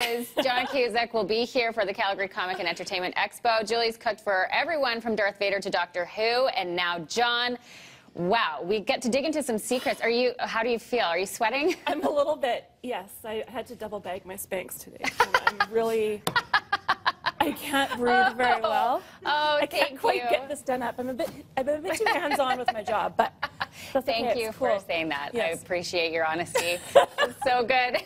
John Cusack will be here for the Calgary Comic and Entertainment Expo. Julie's cooked for everyone from Darth Vader to Doctor Who, and now John. Wow, we get to dig into some secrets. How do you feel? Are you sweating? I'm a little bit, yes. I had to double bag my Spanx today. So I'm really, I can't breathe very well. Oh, I can't quite get this done up. I'm a bit too hands-on with my job, but that's Thank okay, you cool. for saying that. Yes. I appreciate your honesty. It's so good.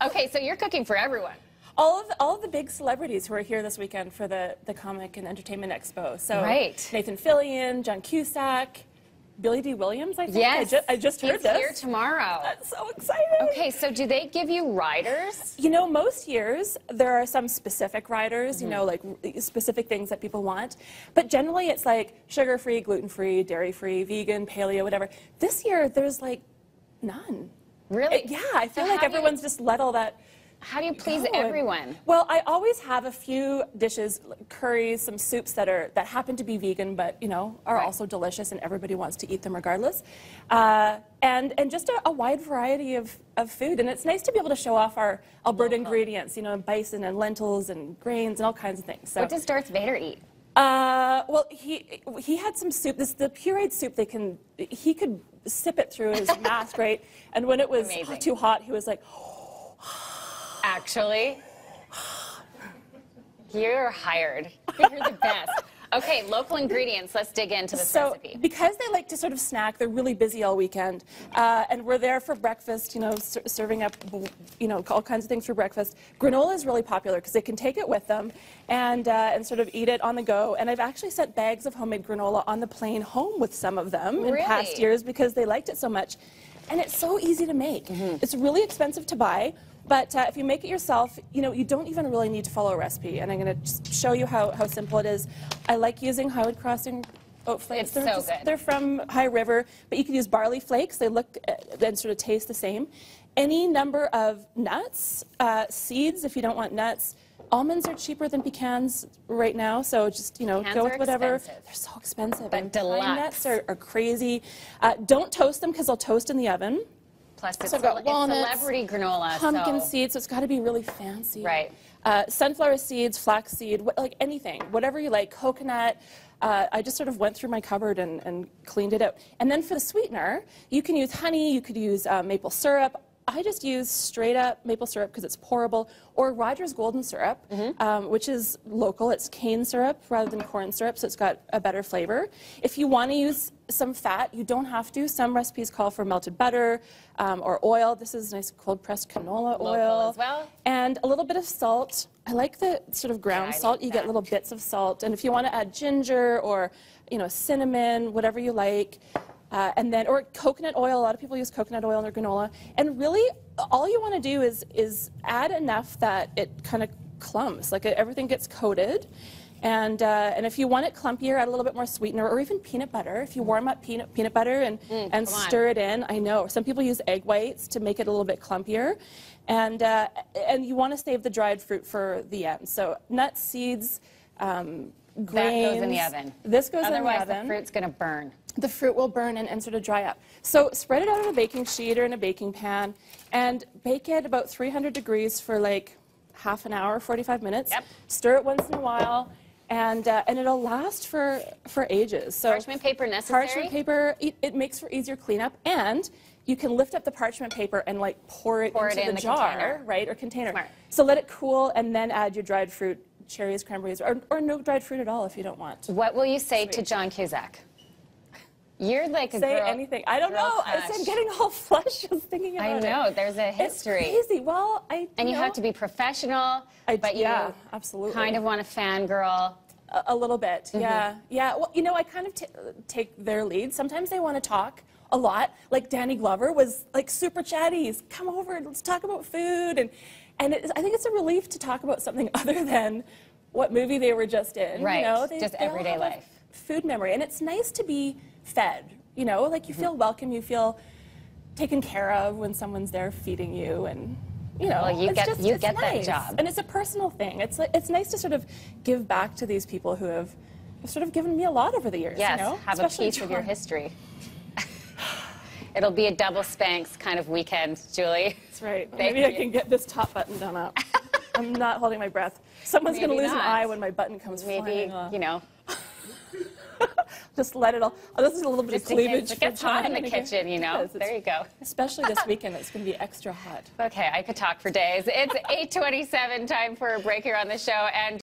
Okay, so you're cooking for everyone. All of the big celebrities who are here this weekend for the Comic and Entertainment Expo. So right. Nathan Fillion, John Cusack, Billy D. Williams, I think. Yes. I just heard this. He's here tomorrow. That's so exciting. Okay, so do they give you riders? You know, most years there are some specific riders, you know, like specific things that people want. But generally it's like sugar-free, gluten-free, dairy-free, vegan, paleo, whatever. This year there's like none. Really? Yeah, I feel like everyone's just let all that. How do you please go. everyone? Well, I always have a few dishes, like curries, some soups that happen to be vegan, but you know are also delicious, and everybody wants to eat them regardless. And just a wide variety of food, and it's nice to be able to show off our Alberta ingredients, you know, bison and lentils and grains and all kinds of things. So, what does Darth Vader eat? Well, he had some soup. The pureed soup. He could sip it through his mask, right? And when it was too hot, he was like. Actually, you're hired. You're the best. Okay, local ingredients. Let's dig into this recipe. Because they like to sort of snack, they're really busy all weekend, and we're there for breakfast. You know, serving up, you know, all kinds of things for breakfast. Granola is really popular because they can take it with them and sort of eat it on the go. And I've actually sent bags of homemade granola on the plane home with some of them in past years because they liked it so much. And it's so easy to make. It's really expensive to buy. But if you make it yourself, you know, you don't even really need to follow a recipe. And I'm going to just show you how simple it is. I like using Highwood Crossing oat flakes. It's so good. They're from High River, but you can use barley flakes. They look and sort of taste the same. Any number of nuts, seeds if you don't want nuts. Almonds are cheaper than pecans right now, so just, you know, go with whatever. Expensive. They're so expensive. But and deluxe. pine nuts are crazy. Don't toast them because they'll toast in the oven. Plus, it's, I've got walnuts, celebrity granola. pumpkin seeds, so it's got to be really fancy. Right. Sunflower seeds, flaxseed, like anything, whatever you like. Coconut. I just sort of went through my cupboard and cleaned it out. And then for the sweetener, you can use honey. You could use maple syrup. I just use straight up maple syrup because it's pourable, or Rogers Golden syrup, which is local. It's cane syrup rather than corn syrup, so it's got a better flavor. If you want to use some fat, you don't have to. Some recipes call for melted butter or oil. This is nice cold pressed canola oil. Local as well. And a little bit of salt. I like the sort of ground salt. You get little bits of salt. And if you want to add ginger or, you know, cinnamon, whatever you like. And then, or coconut oil. A lot of people use coconut oil in their granola. And really, all you want to do is add enough that it kind of clumps, like everything gets coated. And if you want it clumpier, add a little bit more sweetener, or even peanut butter. If you warm up peanut butter and stir it in, I know some people use egg whites to make it a little bit clumpier. And you want to save the dried fruit for the end. So nuts, seeds, grains. That goes in the oven. This goes in the oven. Otherwise, the fruit's going to burn. The fruit will burn and sort of dry up. So spread it out on a baking sheet or in a baking pan and bake it about 300 degrees for like half an hour, 45 minutes. Yep. Stir it once in a while, and it'll last for ages. So Parchment paper necessary? Parchment paper, it makes for easier cleanup, and you can lift up the parchment paper and like pour it into the jar, container. right, or container. Smart. So let it cool and then add your dried fruit, cherries, cranberries, or no dried fruit at all if you don't want. What will you say to John Cusack? You're like a Say girl. anything. I don't know. I'm getting all flushed just thinking about it. I know. There's a history. It's crazy. Well, And you have to be professional, but you absolutely. kind of want to fangirl. A little bit. Yeah. Yeah. Well, you know, I kind of take their lead. Sometimes they want to talk a lot. Like Danny Glover was like super chatty. He's come over and let's talk about food. And I think it's a relief to talk about something other than what movie they were just in. Right. You know, just everyday all have life. Food memory. And it's nice to be fed. You know, like you feel welcome. You feel taken care of when someone's there feeding you. And you know, well, you get nice. that job. And it's a personal thing. It's nice to sort of give back to these people who have sort of given me a lot over the years. Yes, you know? have a piece of your history. It'll be a double Spanx kind of weekend, Julie. That's right. Maybe I can get this top button done up. I'm not holding my breath. Someone's going to Maybe lose an not. eye when my button comes Maybe, flying off. you know, Just let it all. Oh, this is a little bit of just in case cleavage. it gets for hot John. in the kitchen, you know. Yes, There you go. Especially this weekend, it's going to be extra hot. Okay, I could talk for days. It's 8:27, time for a break here on the show. And